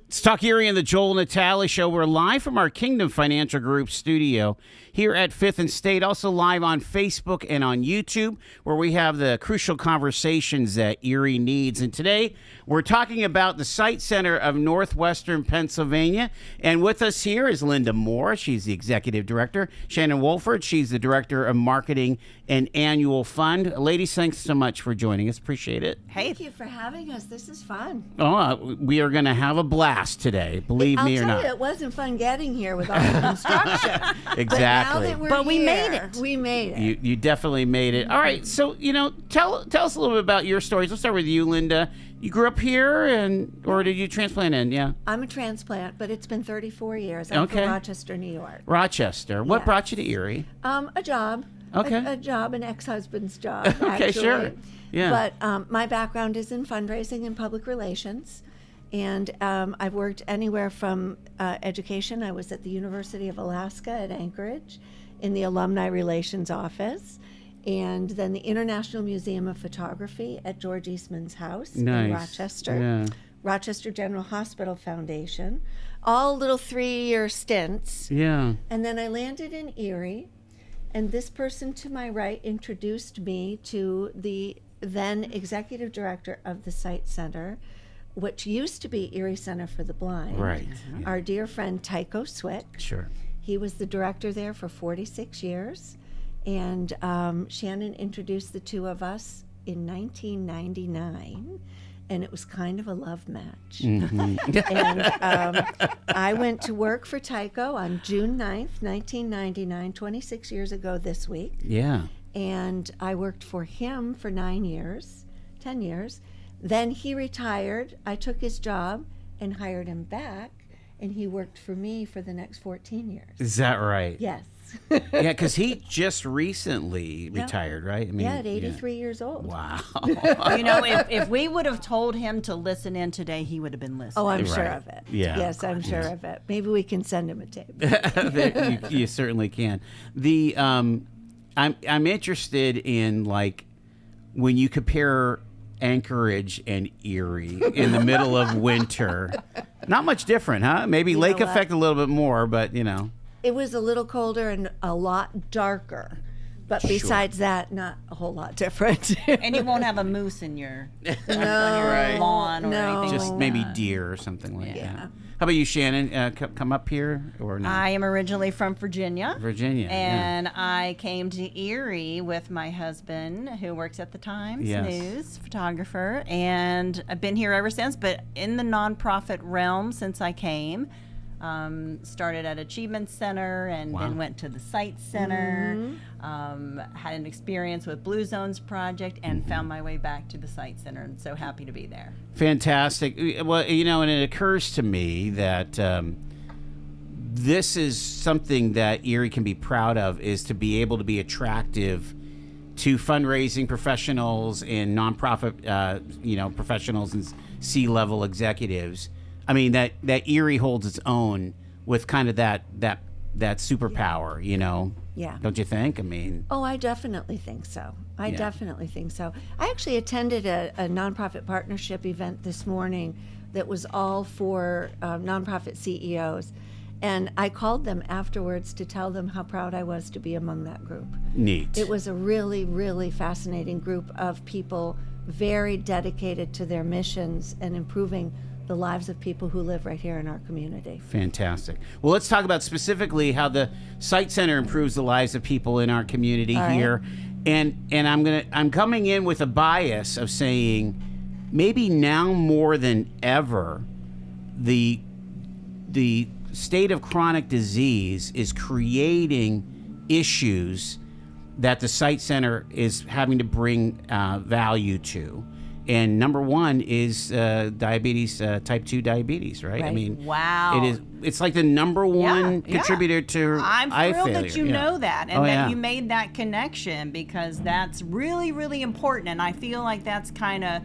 It's Talk Erie and the Joel Natale Show. We're live from our Kingdom Financial Group studio here at 5th and State. Also live on Facebook and on YouTube, where we have the crucial conversations that Erie needs. And today we're talking about the Site Center of Northwestern Pennsylvania. And with us here is Linda Moore. She's the Executive Director. Shannon Wohlford. She's the Director of Marketing and Annual Fund. Ladies, thanks so much for joining us. Appreciate it. Thank you for having us. This is fun. Oh, we are going to have a blast today, believe me or not. I'll tell you, it wasn't fun getting here with all the construction. Exactly. But we made it. We made it. You definitely made it. All right, so, tell us a little bit about your stories. Let's start with you, Linda. You grew up here, or did you transplant in? Yeah. I'm a transplant, but it's been 34 years. I'm from Rochester, New York. Rochester. What brought you to Erie? A job. Okay. A job, an ex-husband's job, Okay, actually. sure. Yeah. But my background is in fundraising and public relations. And I've worked anywhere from education. I was at the University of Alaska at Anchorage in the Alumni Relations Office, and then the International Museum of Photography at George Eastman's house in Rochester, Rochester General Hospital Foundation, all little 3-year stints. Yeah. And then I landed in Erie, and this person to my right introduced me to the then executive director of the Site Center, which used to be Erie Center for the Blind. Right. Our dear friend Tycho Swick. Sure. He was the director there for 46 years. And Shannon introduced the two of us in 1999. And it was kind of a love match. Mm-hmm. And I went to work for Tycho on June 9th, 1999, 26 years ago this week. Yeah. And I worked for him for 10 years. Then he retired. I took his job and hired him back, and he worked for me for the next 14 years. Is that right? Yes. Yeah, because he just recently retired, right? I mean, at 83 years old. Wow. If we would have told him to listen in today, he would have been listening. Oh, I'm Right. sure of it. Yeah. Yes, I'm sure of it. Maybe we can send him a tape. you certainly can. The I'm interested in, like, when you compare Anchorage and Erie in the middle of winter. Not much different, huh? Maybe You lake know what? effect a little bit more, but It was a little colder and a lot darker. But besides that, not a whole lot different. And you won't have a moose in your Right. lawn or No. anything. just maybe deer or something like that. How about you, Shannon? Come up here or not? I am originally from Virginia. Virginia. And I came to Erie with my husband, who works at the Times News, photographer. And I've been here ever since, but in the nonprofit realm since I came. Started at Achievement Center and then went to the Site Center. Had an experience with Blue Zones Project and found my way back to the Site Center, and so happy to be there. Fantastic. Well, and it occurs to me that this is something that Erie can be proud of, is to be able to be attractive to fundraising professionals and nonprofit, professionals and C-level executives. I mean, that Erie holds its own with kind of that superpower, Yeah. Don't you think? I mean. Oh, I definitely think so. I definitely think so. I actually attended a nonprofit partnership event this morning that was all for nonprofit CEOs. And I called them afterwards to tell them how proud I was to be among that group. Neat. It was a really, really fascinating group of people, very dedicated to their missions and improving the lives of people who live right here in our community. Fantastic. Well, let's talk about specifically how the Site Center improves the lives of people in our community here. And I'm coming in with a bias of saying maybe now more than ever, the state of chronic disease is creating issues that the Site Center is having to bring value to. And number one is diabetes, type 2 diabetes, right? I mean, wow. It's like the number one contributor to I'm eye thrilled failure. that you know that and that yeah. you made that connection, because that's really, really important. And I feel like that's kind of,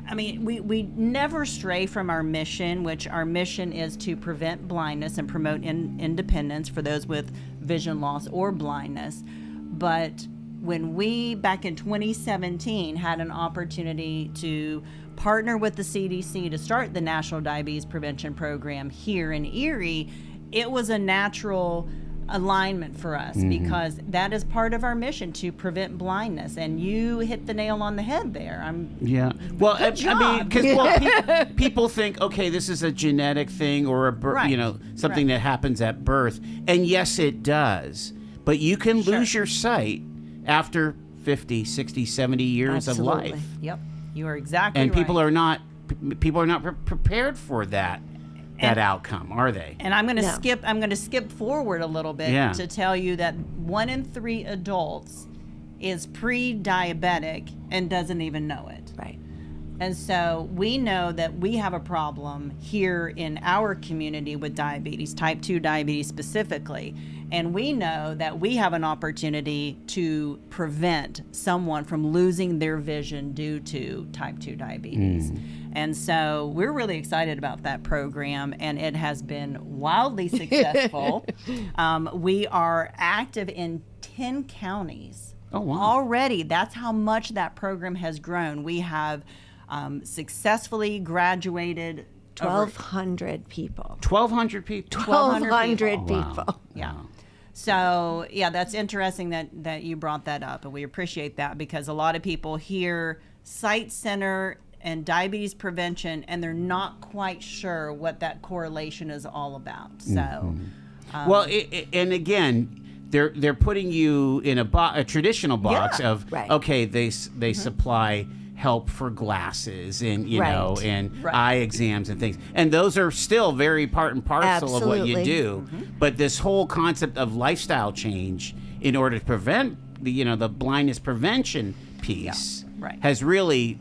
I mean, we never stray from our mission, which our mission is to prevent blindness and promote independence for those with vision loss or blindness. But when we, back in 2017, had an opportunity to partner with the CDC to start the National Diabetes Prevention Program here in Erie, it was a natural alignment for us because that is part of our mission to prevent blindness, and you hit the nail on the head there. Well, I mean, because people think, okay, this is a genetic thing or something that happens at birth, and yes, it does. But you can lose your sight after 50, 60, 70 years of life. Yep, you are exactly right. And people are not prepared for that outcome, are they? And I'm going to skip forward a little bit to tell you that 1 in 3 adults is pre-diabetic and doesn't even know it. Right. And so we know that we have a problem here in our community with diabetes, type 2 diabetes specifically. And we know that we have an opportunity to prevent someone from losing their vision due to type 2 diabetes. And so we're really excited about that program, and it has been wildly successful. We are active in 10 counties. Oh, wow. Already. That's how much that program has grown. We have successfully graduated 1,200 people. 1,200 people? 1,200 people. Wow. Yeah. So, that's interesting that you brought that up, and we appreciate that because a lot of people hear Sight Center and diabetes prevention, and they're not quite sure what that correlation is all about. So, and again, they're putting you in a traditional box of okay, they supply help for glasses and and eye exams and things, and those are still very part and parcel of what you do. But this whole concept of lifestyle change in order to prevent the blindness prevention piece has really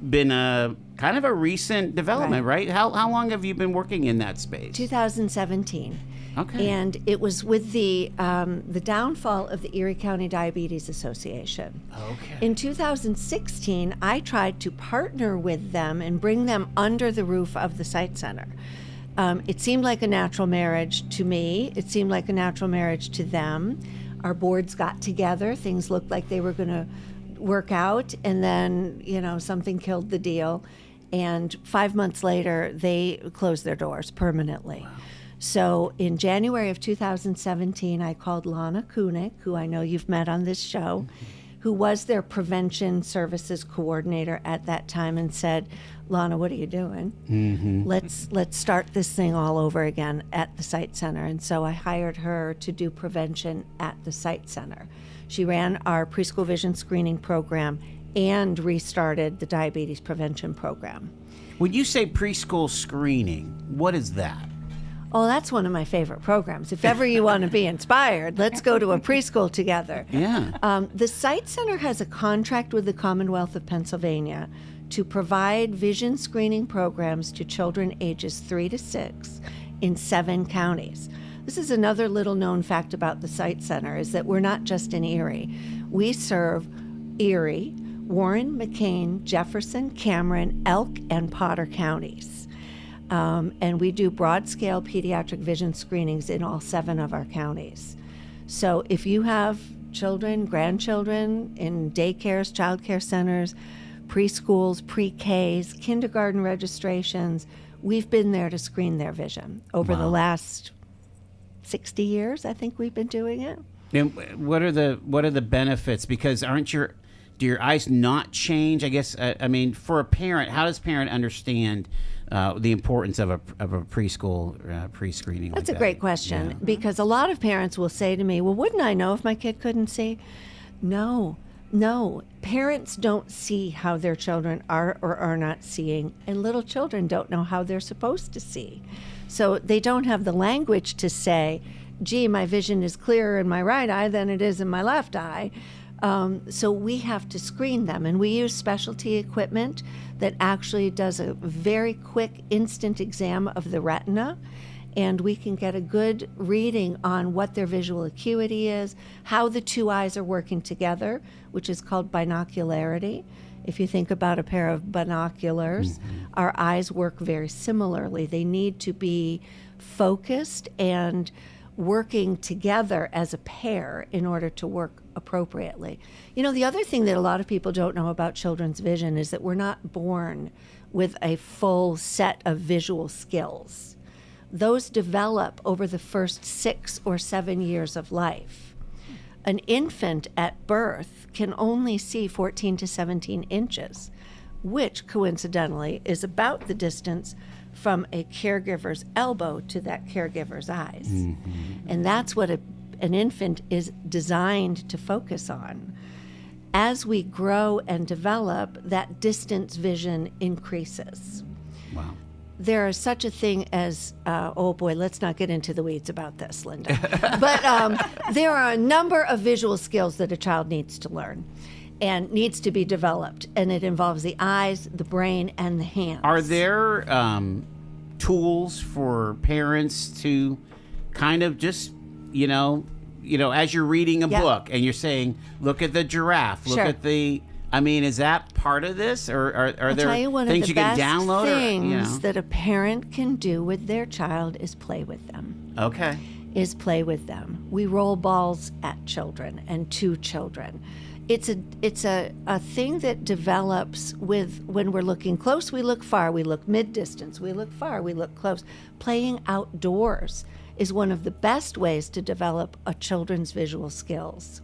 been a kind of a recent development, right? How long have you been working in that space? 2017. Okay. And it was with the downfall of the Erie County Diabetes Association. Okay. In 2016, I tried to partner with them and bring them under the roof of the Sight Center. It seemed like a natural marriage to me. It seemed like a natural marriage to them. Our boards got together. Things looked like they were going to work out, and then something killed the deal. And 5 months later, they closed their doors permanently. Wow. So in January of 2017, I called Lana Kunick, who I know you've met on this show, who was their prevention services coordinator at that time, and said, Lana, what are you doing? Let's start this thing all over again at the Sight Center. And so I hired her to do prevention at the Sight Center. She ran our preschool vision screening program and restarted the diabetes prevention program. When you say preschool screening, what is that? Oh, that's one of my favorite programs. If ever you want to be inspired, let's go to a preschool together. Yeah. The Sight Center has a contract with the Commonwealth of Pennsylvania to provide vision screening programs to children ages 3 to 6 in 7 counties. This is another little known fact about the Sight Center, is that we're not just in Erie. We serve Erie, Warren, McCain, Jefferson, Cameron, Elk, and Potter counties. And we do broad-scale pediatric vision screenings in all 7 of our counties. So if you have children, grandchildren in daycares, child care centers, preschools, pre-Ks, kindergarten registrations, we've been there to screen their vision over the last 60 years. I think we've been doing it. And what are the benefits? Because do your eyes not change? I guess I mean, for a parent, how does a parent understand the importance of a preschool pre-screening? That's a great question, because a lot of parents will say to me, well, wouldn't I know if my kid couldn't see? No. Parents don't see how their children are or are not seeing, and little children don't know how they're supposed to see. So they don't have the language to say, gee, my vision is clearer in my right eye than it is in my left eye. So we have to screen them, and we use specialty equipment that actually does a very quick instant exam of the retina, and we can get a good reading on what their visual acuity is, how the 2 eyes are working together, which is called binocularity. If you think about a pair of binoculars, our eyes work very similarly. They need to be focused, and working together as a pair in order to work appropriately. You know, the other thing that a lot of people don't know about children's vision is that we're not born with a full set of visual skills. Those develop over the first 6 or 7 years of life. An infant at birth can only see 14 to 17 inches, which coincidentally is about the distance from a caregiver's elbow to that caregiver's eyes. Mm-hmm. And that's what an infant is designed to focus on. As we grow and develop, that distance vision increases. Wow. There is such a thing as, oh boy, let's not get into the weeds about this, Linda. But there are a number of visual skills that a child needs to learn and needs to be developed. And it involves the eyes, the brain, and the hands. Are there tools for parents to kind of just, as you're reading a book and you're saying, look at the giraffe, look at the... I mean, is that part of this, or are there things you can download? Things that a parent can do with their child is play with them. Okay. Is play with them. We roll balls at children and to children. It's a thing that develops with when we're looking close, we look far, we look mid-distance, we look far, we look close. Playing outdoors is one of the best ways to develop a child's visual skills.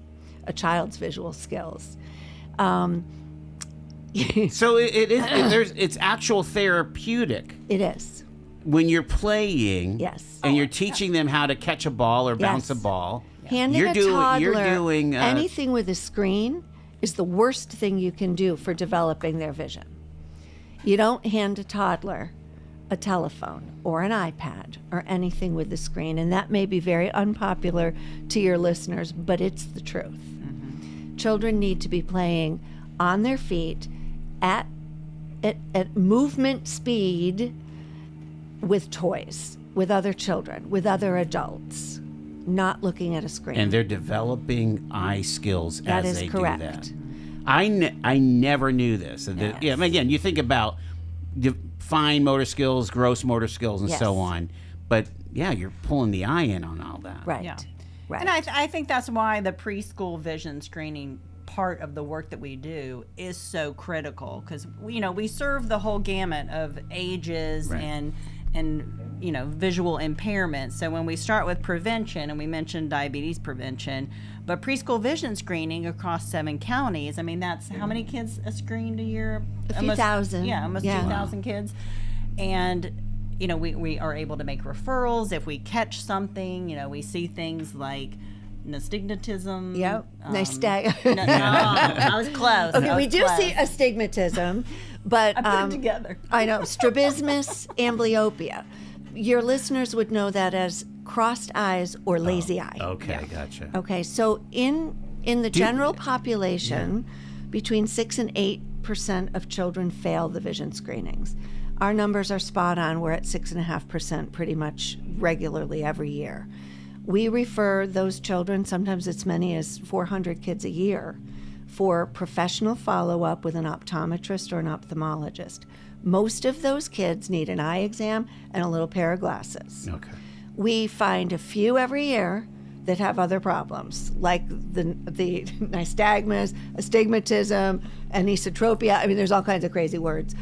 So it's actual therapeutic. It is. When you're playing, yes, and you're teaching them how to catch a ball or bounce a ball. Handing a toddler anything with a screen is the worst thing you can do for developing their vision. You don't hand a toddler a telephone or an iPad or anything with a screen, and that may be very unpopular to your listeners, but it's the truth. Mm-hmm. Children need to be playing on their feet at movement speed with toys, with other children, with other adults, not looking at a screen. And they're developing eye skills that as is they correct. do that. I never knew this. Yes. Yeah, again, you think about fine motor skills, gross motor skills, and yes. so on. But yeah, you're pulling the eye in on all that. Right. Yeah. Right. And I think that's why the preschool vision screening part of the work that we do is so critical, because we serve the whole gamut of ages right. and visual impairments. So when we start with prevention, and we mentioned diabetes prevention, but preschool vision screening across 7 counties, I mean, that's how many kids are screened a year? A few thousand. Yeah, almost 2,000 kids. And we are able to make referrals if we catch something. We see things like nystagmatism. Yep. No, I was close. Okay, we do see astigmatism, but I put it together. I know strabismus, amblyopia. Your listeners would know that as crossed eyes or lazy eye. Okay, gotcha. Okay, so in the general population, between 6 and 8% of children fail the vision screenings. Our numbers are spot on. We're at 6.5% pretty much regularly every year. We refer those children, sometimes as many as 400 kids a year, for professional follow-up with an optometrist or an ophthalmologist. Most of those kids need an eye exam and a little pair of glasses. Okay. We find a few every year that have other problems, like the nystagmus, astigmatism, anisotropia. I mean, there's all kinds of crazy words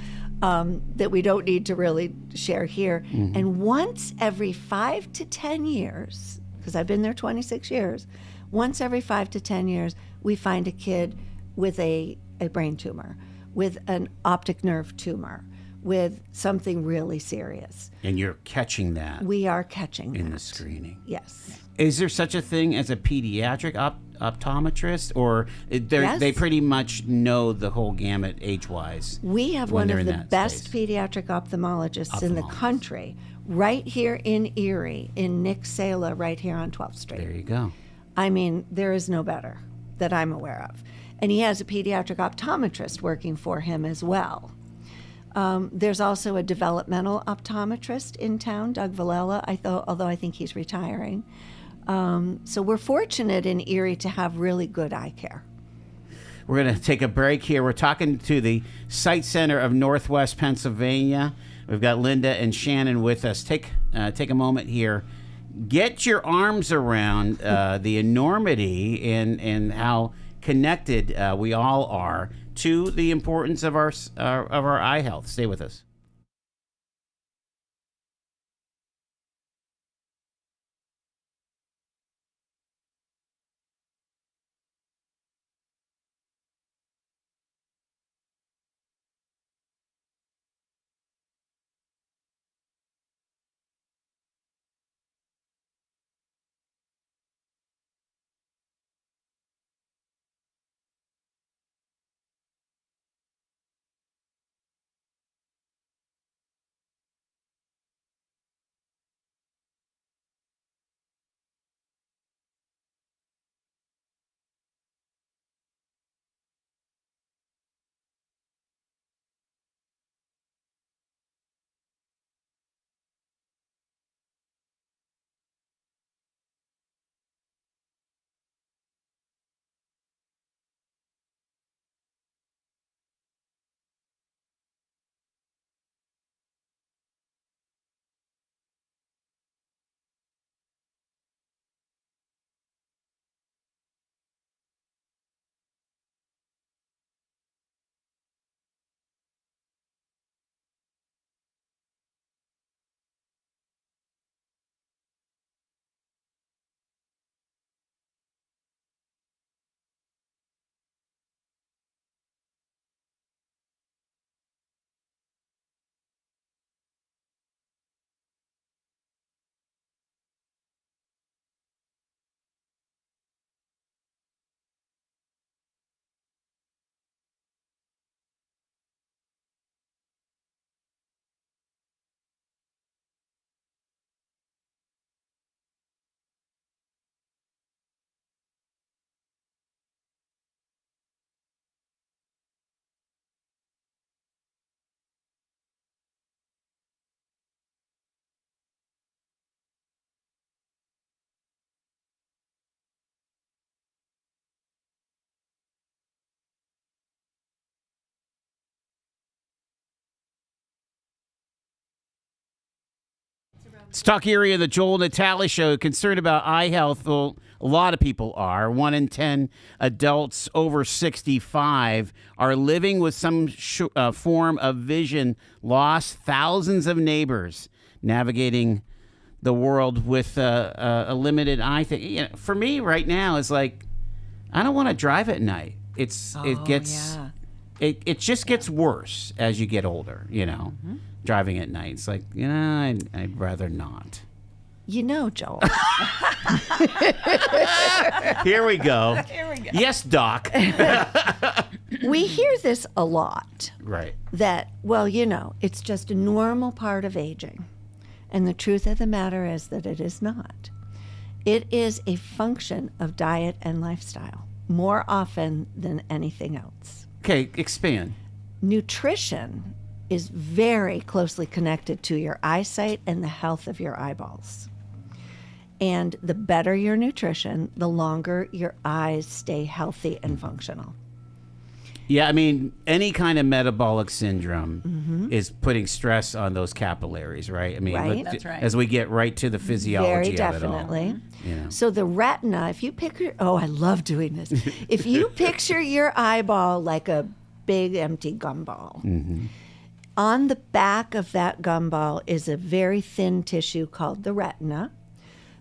that we don't need to really share here. Mm-hmm. And once every 5 to 10 years, because I've been there 26 years, once every 5 to 10 years, we find a kid with a brain tumor, with an optic nerve tumor, with something really serious. And you're catching that. We are catching that. In the screening. Yes. Is there such a thing as a pediatric optometrist, or yes. they pretty much know the whole gamut age-wise? We have one of the best pediatric ophthalmologists in the country, right here in Erie, in Nick Sala, right here on 12th Street. There you go. I mean, there is no better that I'm aware of. And he has a pediatric optometrist working for him as well. There's also a developmental optometrist in town, Doug Villela, although I think he's retiring. So we're fortunate in Erie to have really good eye care. We're going to take a break here. We're talking to the Sight Center of Northwest Pennsylvania. We've got Linda and Shannon with us. Take a moment here. get your arms around the enormity and how connected we all are to the importance of our eye health. Stay with us. It's Talk Erie of the Joel Natale Show. Concerned about eye health. Well, a lot of people are. 1 in 10 adults over 65 are living with some form of vision loss. Thousands of neighbors navigating the world with a limited eye thing. You know, for me right now, it's like I don't want to drive at night. It just gets worse as you get older. You know. Mm-hmm. Driving at night. It's like, you know, I'd rather not. You know, Joel. Here we go. Yes, Doc. We hear this a lot. Right. That, well, you know, it's just a normal part of aging. And the truth of the matter is that it is not. It is a function of diet and lifestyle more often than anything else. Okay, expand. Nutrition is very closely connected to your eyesight and the health of your eyeballs. And the better your nutrition, the longer your eyes stay healthy and functional. Yeah, I mean, any kind of metabolic syndrome is putting stress on those capillaries, right? I mean, right. That's right. As we get right to the physiology Very definitely. of it all. You know. So the retina, if you picture, I love doing this. If you picture your eyeball like a big empty gumball, on the back of that gumball is a very thin tissue called the retina.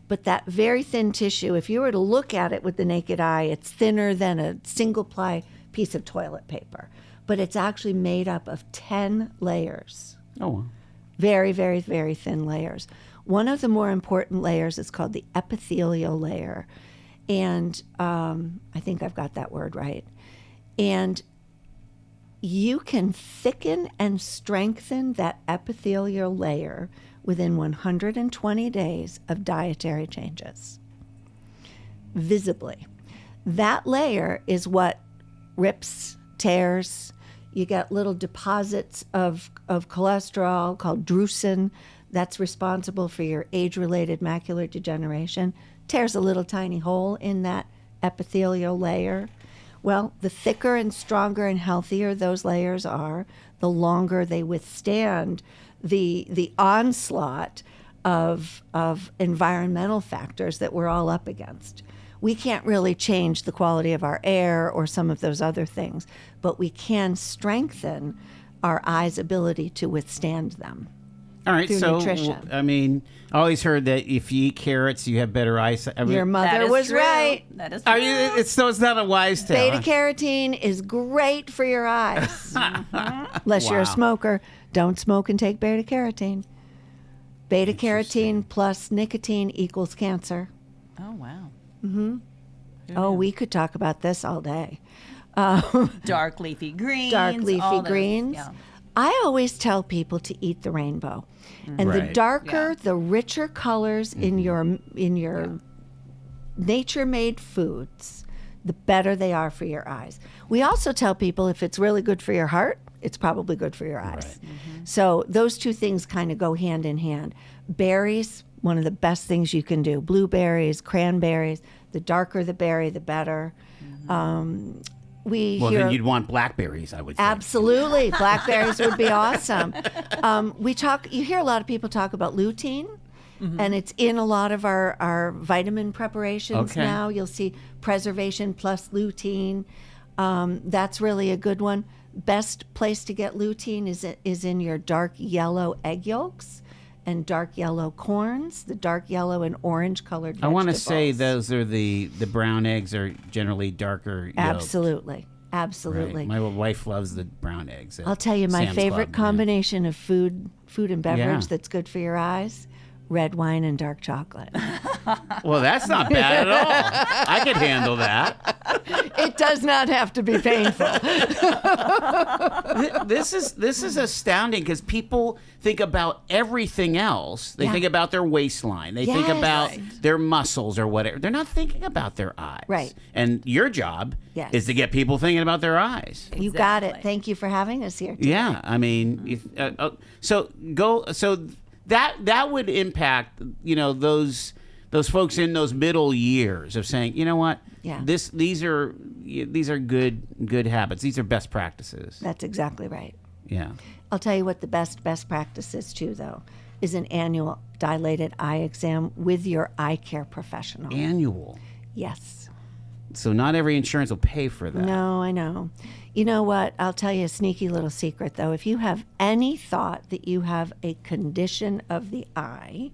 But that very thin tissue, if you were to look at it with the naked eye, it's thinner than a single-ply piece of toilet paper. But it's actually made up of 10 layers. Oh, wow. Very, very, very thin layers. One of the more important layers is called the epithelial layer. And I think I've got that word right. And you can thicken and strengthen that epithelial layer within 120 days of dietary changes, visibly. That layer is what rips, tears. You get little deposits of cholesterol called drusen. That's responsible for your age-related macular degeneration. Tears a little tiny hole in that epithelial layer. Well, the thicker and stronger and healthier those layers are, the longer they withstand the onslaught of environmental factors that we're all up against. We can't really change the quality of our air or some of those other things, but we can strengthen our eye's ability to withstand them. All right, through so nutrition. I mean, I always heard that if you eat carrots, you have better eyesight. I mean, Your That mother is was true. right. That is are true. you? So it's not a wise tale. Beta carotene is great for your eyes. Unless you're a Wow. smoker, don't smoke and take beta carotene. Beta carotene plus nicotine equals cancer. Oh, wow. Oh, we could talk about this all day. Dark leafy greens. Dark leafy all those, greens. Yeah. I always tell people to eat the rainbow. And the Right. darker, Yeah. the richer colors in your nature-made foods, the better they are for your eyes. We also tell people if it's really good for your heart, it's probably good for your eyes. So those two things kind of go hand in hand. Berries, one of the best things you can do. Blueberries, cranberries, the darker the berry, the better. We Well, hear then you'd want blackberries, I would think. absolutely blackberries would be awesome. You hear a lot of people talk about lutein. And it's in a lot of our vitamin preparations Okay. now. You'll see preservation plus lutein. That's really a good one. Best place to get lutein is in your dark yellow egg yolks and dark yellow corns, the dark yellow and orange colored I vegetables. want to say those are the brown eggs are generally darker yolked. Absolutely. Right. Absolutely. My wife loves the brown eggs. at I'll tell you my Sam's favorite Club, yeah. combination of food and beverage Yeah. that's good for your eyes. Red wine and dark chocolate. Well, that's not bad at all. I could handle that. It does not have to be painful. This is astounding because people think about everything else. They Yeah. think about their waistline. They think Yes. about Right. their muscles or whatever. They're not thinking about their eyes. Right. And your job Yes. is to get people thinking about their eyes. You got it. Exactly. Thank you for having us here today. Yeah, I mean, so that would impact those folks in those middle years of saying, you know what, Yeah. these are good habits. These are best practices. That's exactly right. Yeah. I'll tell you what the best practice is too, though, is an annual dilated eye exam with your eye care professional. Annual. Yes. So not every insurance will pay for that. No, I know. You know what? I'll tell you a sneaky little secret, though. If you have any thought that you have a condition of the eye,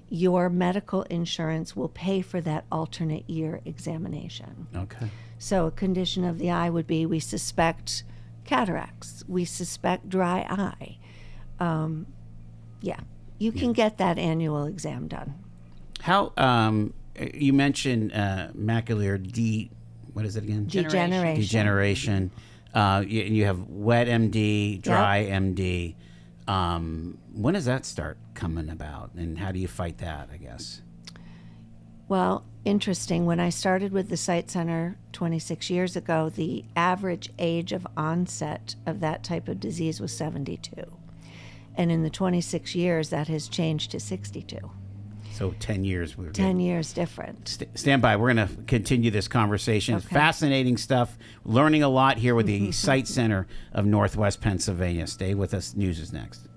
your medical insurance will pay for that alternate year examination. Okay. So a condition of the eye would be we suspect cataracts, we suspect dry eye. You can get that annual exam done. How you mentioned macular what is it again? Degeneration. Degeneration. You have wet MD, dry MD. When does that start coming about, and how do you fight that, I guess? Well, interesting. When I started with the Sight Center 26 years ago, the average age of onset of that type of disease was 72. And in the 26 years, that has changed to 62. So 10 years. 10 years different. Stand by. We're going to continue this conversation. It's fascinating stuff. Learning a lot here with the Sight Center of Northwest Pennsylvania. Stay with us. News is next.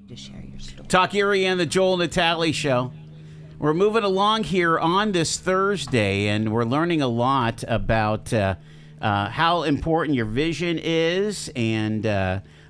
to share your story. Talk Erie and the Joel Natale Show. We're moving along here on this Thursday, and we're learning a lot about how important your vision is. And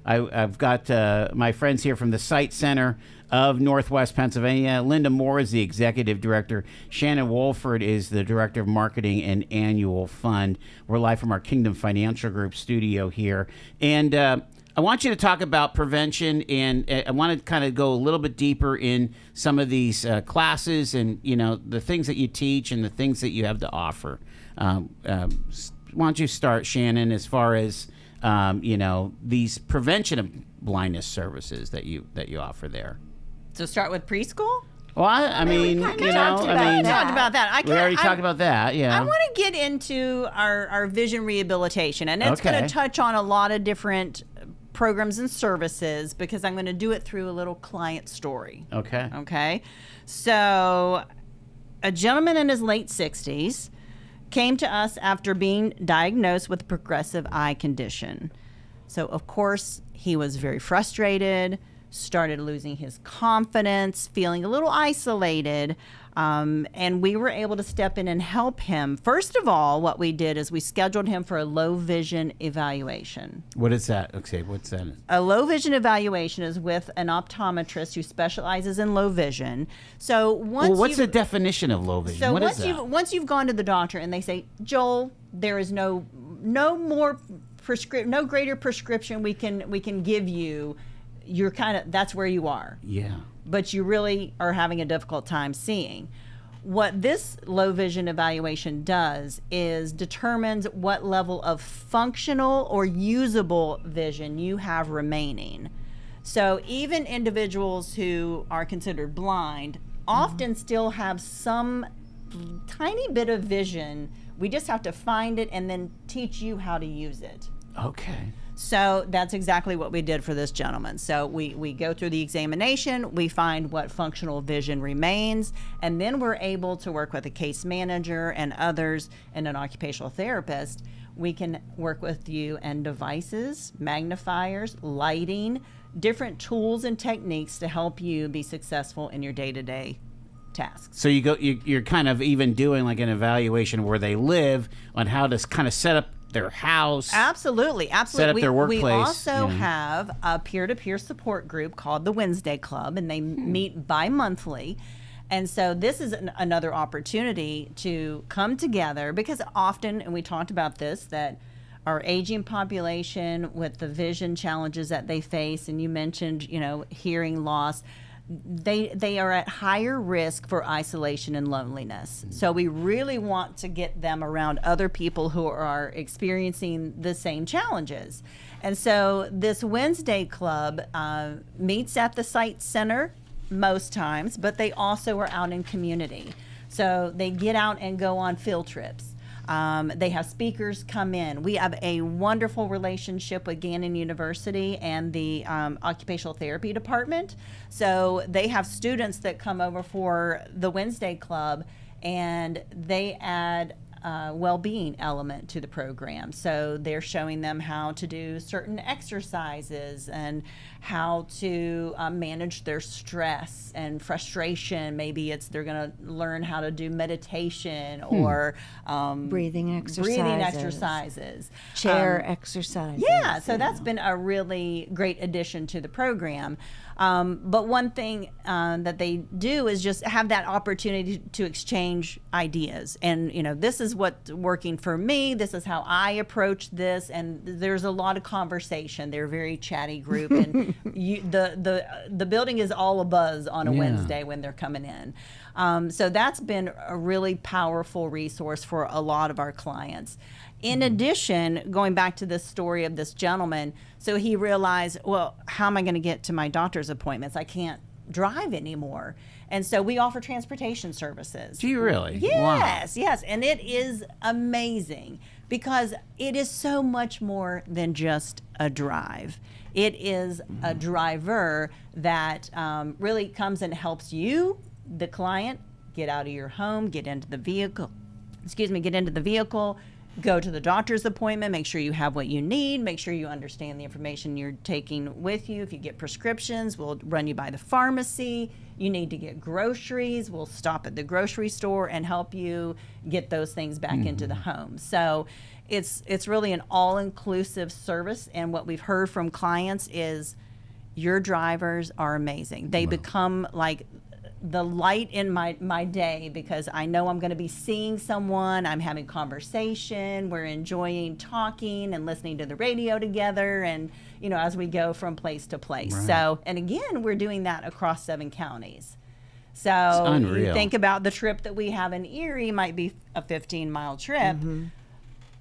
I've got my friends here from the Site Center of Northwest Pennsylvania. Linda Moore is the executive director. Shannon Wohlford is the director of marketing and annual fund. We're live from our Kingdom Financial Group studio here. And I want you to talk about prevention, and I want to kind of go a little bit deeper in some of these classes and, you know, the things that you teach and the things that you have to offer. Why don't you start, Shannon, as far as, you know, these prevention of blindness services that you offer there? So start with preschool? Well, I mean, we you know, talked About that. we already talked about that, yeah. I want to get into our vision rehabilitation, and it's going to touch on a lot of different programs and services because I'm going to do it through a little client story. Okay. So a gentleman in his late 60s came to us after being diagnosed with a progressive eye condition. So, of course, he was very frustrated, started losing his confidence, feeling a little isolated, and we were able to step in and help him. First of all, what we did is we scheduled him for a low vision evaluation. What is that? Okay, what's that? A low vision evaluation is with an optometrist who specializes in low vision. So what's the definition of low vision? So what is that? Once you've gone to the doctor and they say, Joel, there is no greater prescription we can give you, you're that's where you are. Yeah. But you really are having a difficult time seeing. What this low vision evaluation does is determines what level of functional or usable vision you have remaining. So even individuals who are considered blind often still have some tiny bit of vision. We just have to find it and then teach you how to use it. Okay. So that's exactly what we did for this gentleman. So we go through the examination, we find what functional vision remains, and then we're able to work with a case manager and others and an occupational therapist. We can work with you and devices, magnifiers, lighting, different tools and techniques to help you be successful in your day-to-day tasks. So you're kind of even doing like an evaluation where they live on how to kind of set up their house. Absolutely. Set up their workplace. We also have a peer-to-peer support group called the Wednesday Club, and they meet bi-monthly. And so this is another opportunity to come together because often, and we talked about this, that our aging population with the vision challenges that they face, and you mentioned, hearing loss, they are at higher risk for isolation and loneliness. So we really want to get them around other people who are experiencing the same challenges. And so this Wednesday Club meets at the Site Center most times, but they also are out in community. So they get out and go on field trips. They have speakers come in. We have a wonderful relationship with Gannon University and the occupational therapy department. So they have students that come over for the Wednesday Club, and they add well-being element to the program. So they're showing them how to do certain exercises and how to manage their stress and frustration. Maybe they're going to learn how to do meditation or breathing exercises, chair exercises. Yeah, so that's been a really great addition to the program. But one thing that they do is just have that opportunity to exchange ideas. And, this is what's working for me. This is how I approach this. And there's a lot of conversation. They're a very chatty group. And the building is all abuzz on a Wednesday when they're coming in. So that's been a really powerful resource for a lot of our clients. In addition, going back to this story of this gentleman, so he realized, well, how am I going to get to my doctor's appointments? I can't drive anymore. And so we offer transportation services. Do you really? Yes, wow. Yes. And it is amazing because it is so much more than just a drive. It is a driver that really comes and helps you, the client, get out of your home, get into the vehicle, go to the doctor's appointment, make sure you have what you need, make sure you understand the information you're taking with you. If you get prescriptions, we'll run you by the pharmacy. You need to get groceries, we'll stop at the grocery store and help you get those things back into the home. So it's really an all-inclusive service, and what we've heard from clients is your drivers are amazing. They become like the light in my day, because I know I'm going to be seeing someone, I'm having conversation, we're enjoying talking and listening to the radio together, and as we go from place to place. Right. So, and again, we're doing that across 7 counties. So you think about the trip that we have in Erie might be a 15-mile trip.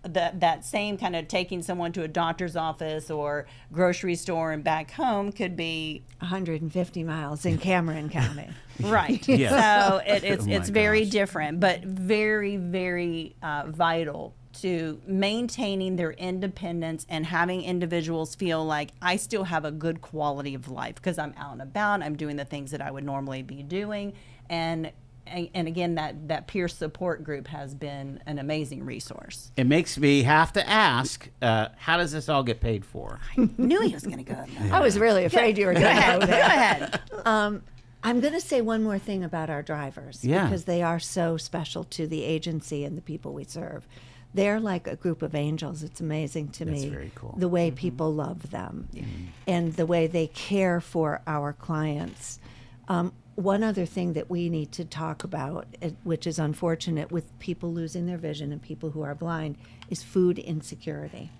That same kind of taking someone to a doctor's office or grocery store and back home could be 150 miles in Cameron County. Right. Yes. So it's very gosh. different, but very, very vital to maintaining their independence and having individuals feel like I still have a good quality of life because I'm out and about, I'm doing the things that I would normally be doing, and again, that peer support group has been an amazing resource. It makes me have to ask, how does this all get paid for? I knew he was going to go there. I was really afraid you were going to go Go there. ahead. I'm going to say one more thing about our drivers, Yeah. because they are so special to the agency and the people we serve. They're like a group of angels. It's amazing to That's me very cool. the way people love them and the way they care for our clients. One other thing that we need to talk about, which is unfortunate with people losing their vision and people who are blind, is food insecurity.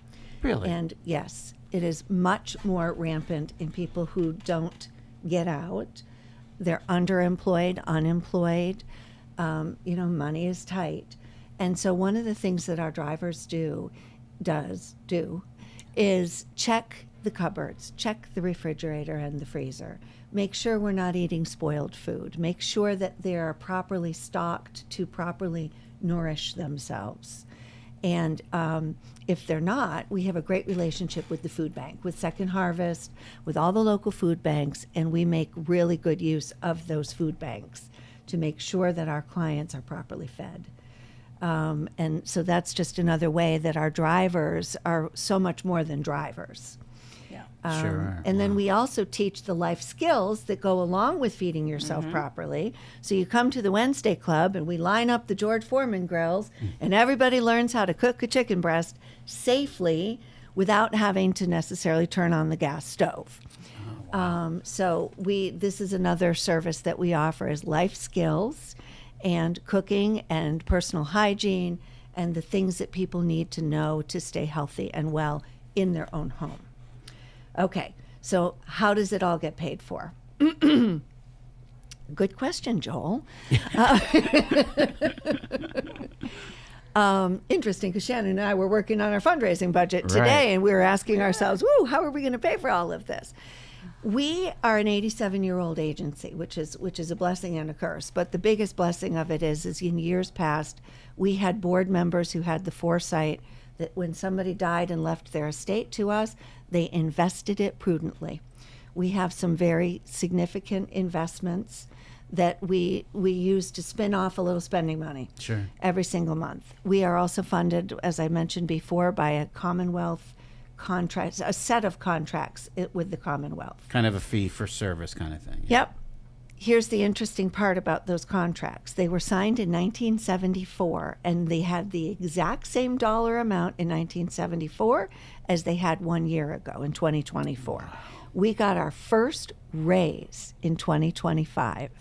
Really? And yes, it is much more rampant in people who don't get out. They're underemployed, unemployed. Money is tight. And so one of the things that our drivers do is check the cupboards, check the refrigerator and the freezer. Make sure we're not eating spoiled food. Make sure that they are properly stocked to properly nourish themselves. And if they're not, we have a great relationship with the food bank, with Second Harvest, with all the local food banks, and we make really good use of those food banks to make sure that our clients are properly fed. And so that's just another way that our drivers are so much more than drivers. Sure. And then we also teach the life skills that go along with feeding yourself properly. So you come to the Wednesday Club and we line up the George Foreman grills and everybody learns how to cook a chicken breast safely without having to necessarily turn on the gas stove. So this is another service that we offer, is life skills and cooking and personal hygiene and the things that people need to know to stay healthy and well in their own home. Okay, so how does it all get paid for? Good question, Joel. Interesting, because Shannon and I were working on our fundraising budget today, Right. and we were asking ourselves, how are we going to pay for all of this? We are an 87-year-old agency, which is a blessing and a curse. But the biggest blessing of it is in years past, we had board members who had the foresight that when somebody died and left their estate to us, they invested it prudently. We have some very significant investments that we use to spin off a little spending money every single month. We are also funded, as I mentioned before, by a Commonwealth contract, a set of contracts with the Commonwealth. Kind of a fee for service kind of thing. Yep. Here's the interesting part about those contracts. They were signed in 1974, and they had the exact same dollar amount in 1974 as they had 1 year ago in 2024. Wow. We got our first raise in 2025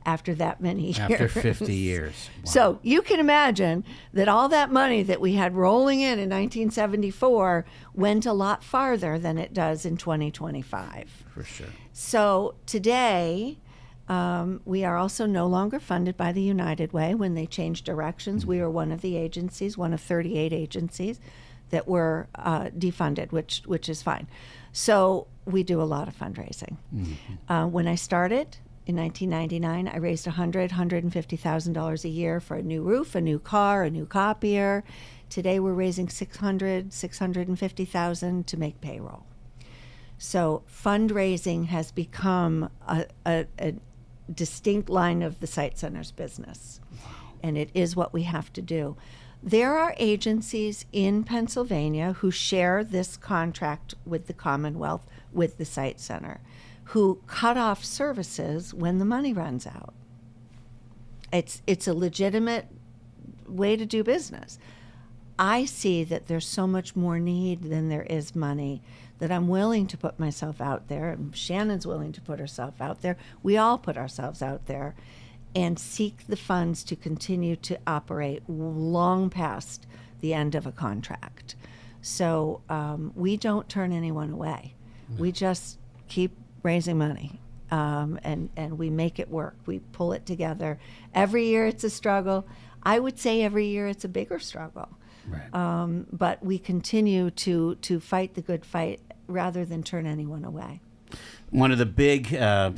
after that many years. After 50 years. Wow. So you can imagine that all that money that we had rolling in 1974 went a lot farther than it does in 2025. For sure. So today, we are also no longer funded by the United Way. When they changed directions, we were one of the agencies, one of 38 agencies that were defunded, which is fine. So we do a lot of fundraising. When I started in 1999, I raised $150,000 a year for a new roof, a new car, a new copier. Today we're raising $650,000 to make payroll. So fundraising has become a distinct line of the Sight Center's business. Wow. And it is what we have to do. There are agencies in Pennsylvania who share this contract with the Commonwealth, with the Site Center, who cut off services when the money runs out. It's a legitimate way to do business. I see that there's so much more need than there is money, that I'm willing to put myself out there, and Shannon's willing to put herself out there. We all put ourselves out there and seek the funds to continue to operate long past the end of a contract. So we don't turn anyone away. We just keep raising money, and we make it work. We pull it together. Every year it's a struggle. I would say every year it's a bigger struggle. Right. But we continue to fight the good fight rather than turn anyone away. One of the big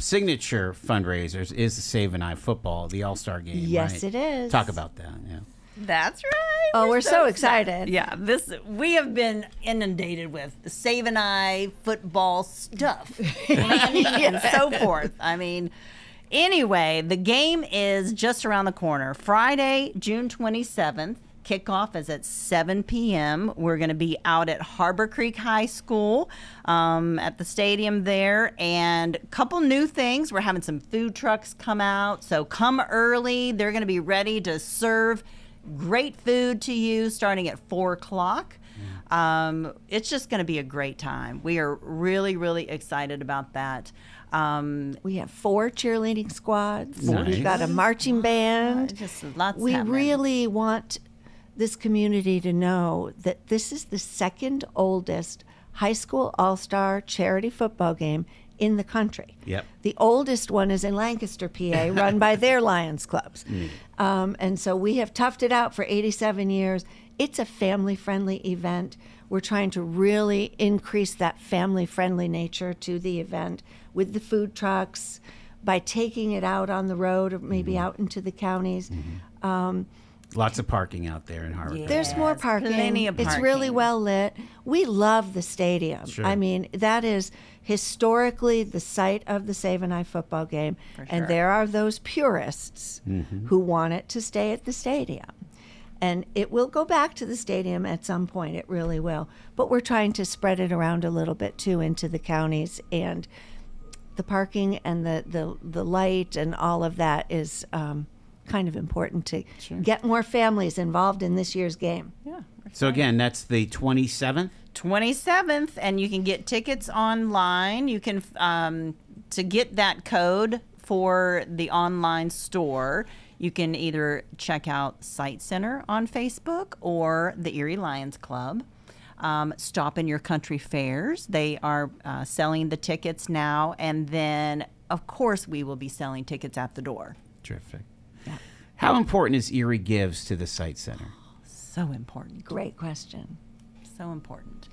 signature fundraisers is the Save an Eye football, the All-Star game. Yes, right? it is. Talk about that. Yeah. That's right. Oh, we're so excited. Yeah, we have been inundated with the Save an Eye football stuff and so forth. I mean, anyway, the game is just around the corner. Friday, June 27th. Kickoff is at 7 p.m. We're going to be out at Harbor Creek High School at the stadium there. And a couple new things. We're having some food trucks come out. So come early. They're going to be ready to serve great food to you starting at 4 o'clock. It's just going to be a great time. We are really, really excited about that. We have 4 cheerleading squads. Nice. We've got a marching band. Just lots We happening. really want this community to know that this is the second oldest high school all-star charity football game in the country. Yep. The oldest one is in Lancaster, PA, run by their Lions clubs. And so we have toughed it out for 87 years. It's a family-friendly event. We're trying to really increase that family-friendly nature to the event with the food trucks, by taking it out on the road or maybe out into the counties. Lots of parking out there in Harbor. Yeah. There's more Yes, parking. plenty of It's really parking. well lit. We love the stadium. Sure. I mean, that is historically the site of the Save an Eye football game. For And sure. there are those purists who want it to stay at the stadium. And it will go back to the stadium at some point. It really will. But we're trying to spread it around a little bit too into the counties. And the parking and the light and all of that is kind of important to get more families involved in this year's game. Yeah. So again, that's the 27th. 27th, and you can get tickets online. You can to get that code for the online store. You can either check out Site Center on Facebook or the Erie Lions Club. Stop in your country fairs. They are selling the tickets now, and then of course we will be selling tickets at the door. Terrific. How important is Erie Gives to the Site Center? So important. Great question. So important.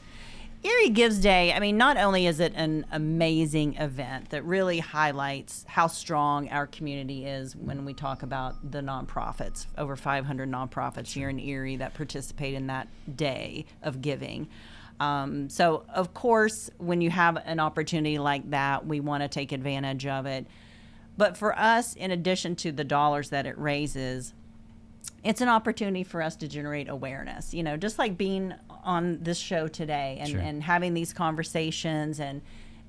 Erie Gives Day, I mean, not only is it an amazing event that really highlights how strong our community is when we talk about the nonprofits, over 500 nonprofits here in Erie that participate in that day of giving. So, of course, when you have an opportunity like that, we want to take advantage of it. But for us, in addition to the dollars that it raises, it's an opportunity for us to generate awareness, you know, just like being on this show today and, Sure. and having these conversations and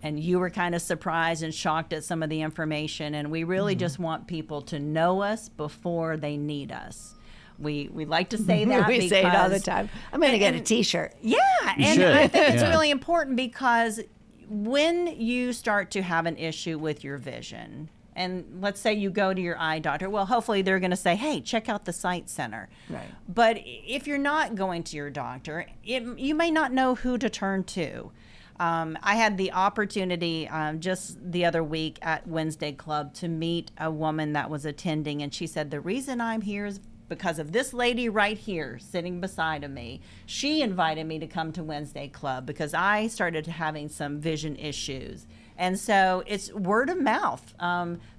you were kind of surprised and shocked at some of the information. And we really just want people to know us before they need us. We like to say that. We say it all the because- time. I'm going to get a and- T-shirt. Yeah, and should, I think it's yeah. really important because when you start to have an issue with your vision, and let's say you go to your eye doctor, well, hopefully they're going to say, hey, check out the Site Center. Right. But if you're not going to your doctor, you may not know who to turn to. I had the opportunity just the other week at Wednesday Club to meet a woman that was attending, and she said, the reason I'm here is because of this lady right here sitting beside of me. She invited me to come to Wednesday Club because I started having some vision issues. And so it's word of mouth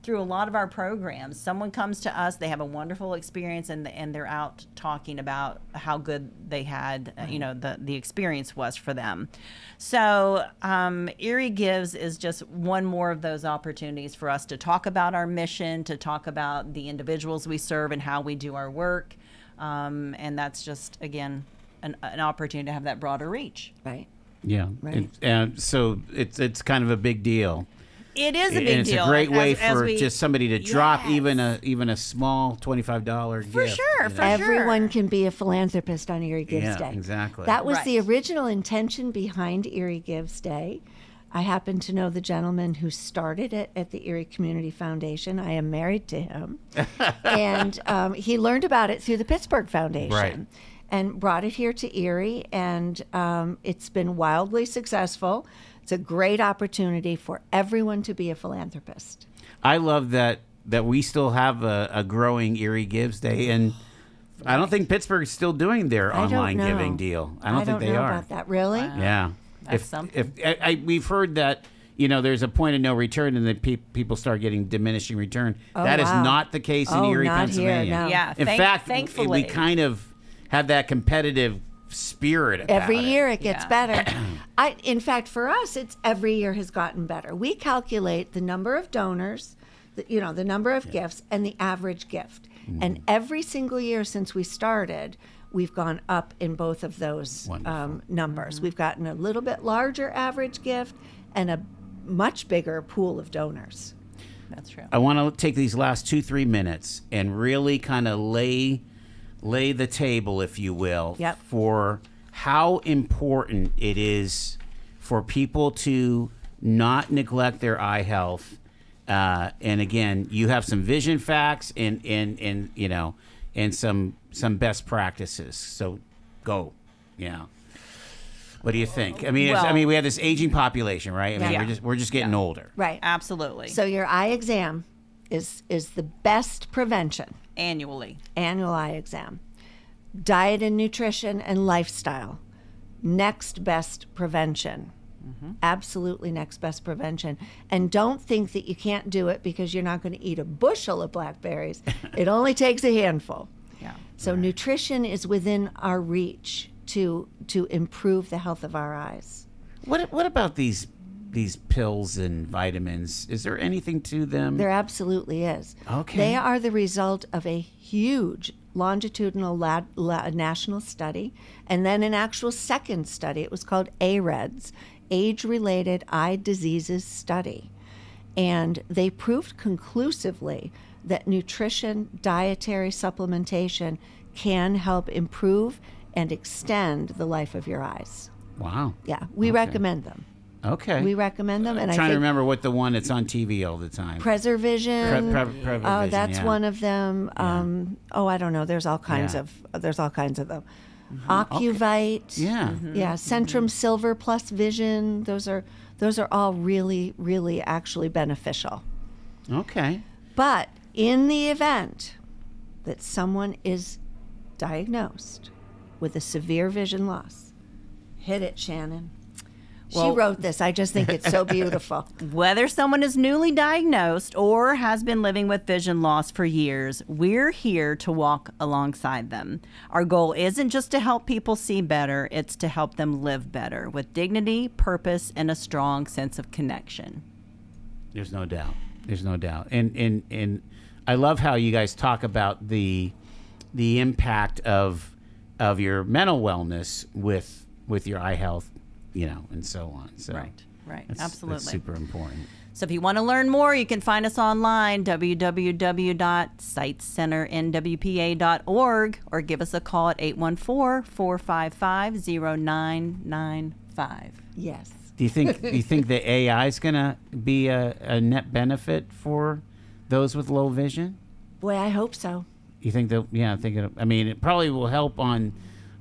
through a lot of our programs. Someone comes to us, they have a wonderful experience, and they're out talking about how good they had, you know, the experience was for them. So Erie Gives is just one more of those opportunities for us to talk about our mission, to talk about the individuals we serve and how we do our work. And that's just, again, an opportunity to have that broader reach. Right. Yeah. Right. And so it's kind of a big deal. It is a big And it's deal. a great way as for we- just somebody to drop Yes. even a small $25 For gift. sure, you for know? Everyone can be a philanthropist on Erie Gives Yeah, Day. exactly. That was the Right. original intention behind Erie Gives Day. I happen to know the gentleman who started it at the Erie Community Foundation. I am married to him. And he learned about it through the Pittsburgh Foundation. Right. And brought it here to Erie, and it's been wildly successful. It's a great opportunity for everyone to be a philanthropist. I love that we still have a growing Erie Gives Day, and I don't think Pittsburgh's still doing their I don't online know. giving deal. I don't think they know are. about that. Really? Wow. Yeah. That's something. We've heard that, there's a point of no return, and then people start getting diminishing return. Oh, that is wow. not the case in Oh, Erie, not here, Pennsylvania. no. Yeah, In fact, thankfully. we kind of have that competitive spirit about Every year it gets Yeah. better. In fact, for us, it's every year has gotten better. We calculate the number of donors, the number of gifts, and the average gift. And every single year since we started, we've gone up in both of those numbers. We've gotten a little bit larger average gift and a much bigger pool of donors. That's true. I want to take these last 2-3 minutes and really kind of lay the table, if you will, Yep. for how important it is for people to not neglect their eye health. And again, you have some vision facts and some best practices. So go. Yeah. What do you think? I mean, Well- we have this aging population, right? I mean, Yeah. we're just getting older. Right. Absolutely. So your eye exam is the best prevention. Annually. Annual eye exam. Diet and nutrition and lifestyle. Next best prevention. Absolutely next best prevention. And don't think that you can't do it because you're not going to eat a bushel of blackberries. It only takes a handful. Yeah. So nutrition is within our reach to improve the health of our eyes. What about these pills and vitamins? Is there anything to them? There absolutely is. Okay. They are the result of a huge longitudinal national study, and then an actual second study. It was called AREDS, Age-Related Eye Diseases Study. And they proved conclusively that nutrition, dietary supplementation can help improve and extend the life of your eyes. Wow. Yeah, we recommend them. Okay. We recommend them, and I'm I trying to think remember what the one that's on TV all the time. Preservision. Preservision, That's yeah. one of them. I don't know. There's all kinds Yeah. of them. Ocuvite. Yeah. Yeah. Centrum Silver Plus Vision. Those are all really, really actually beneficial. Okay. But in the event that someone is diagnosed with a severe vision loss, hit it, Shannon. Well- She wrote this. I just think it's so beautiful. Whether someone is newly diagnosed or has been living with vision loss for years, we're here to walk alongside them. Our goal isn't just to help people see better, it's to help them live better with dignity, purpose, and a strong sense of connection. There's no doubt. There's no doubt. And I love how you guys talk about the impact of your mental wellness with your eye health, and so on. So Right, that's absolutely. That's super important. So if you want to learn more, you can find us online, www.sightcenternwpa.org, or give us a call at 814-455-0995. Yes. Do you think the AI is going to be a net benefit for those with low vision? Boy, I hope so. You think that? Yeah, it probably will help on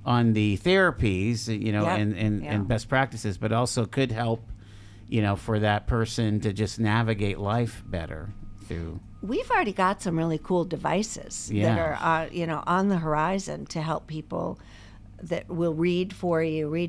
the therapies, Yeah. and best practices, but also could help, for that person to just navigate life better through. We've already got some really cool devices Yeah. that are, on the horizon to help people that will read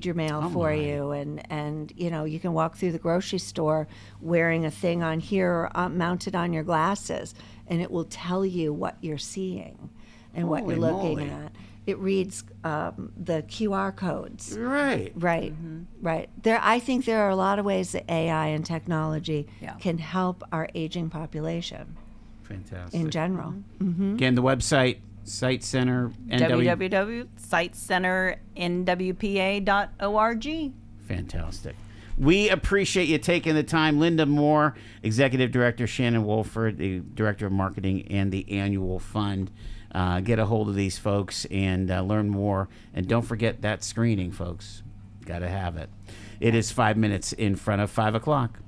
your mail for my. you, and you can walk through the grocery store wearing a thing on here or mounted on your glasses, and it will tell you what you're seeing and what Holy you're looking moly. at. It reads the QR codes. Right. Right, right. I think there are a lot of ways that AI and technology Yeah. can help our aging population Fantastic. in general. Again, the website Site Center, www.sitecenternwpa.org. Fantastic. We appreciate you taking the time. Linda Moore, Executive Director, Shannon Wohlford, the Director of Marketing and the Annual Fund. Get a hold of these folks and learn more. And don't forget that screening, folks. Got to have it. It is 5 minutes in front of 5 o'clock.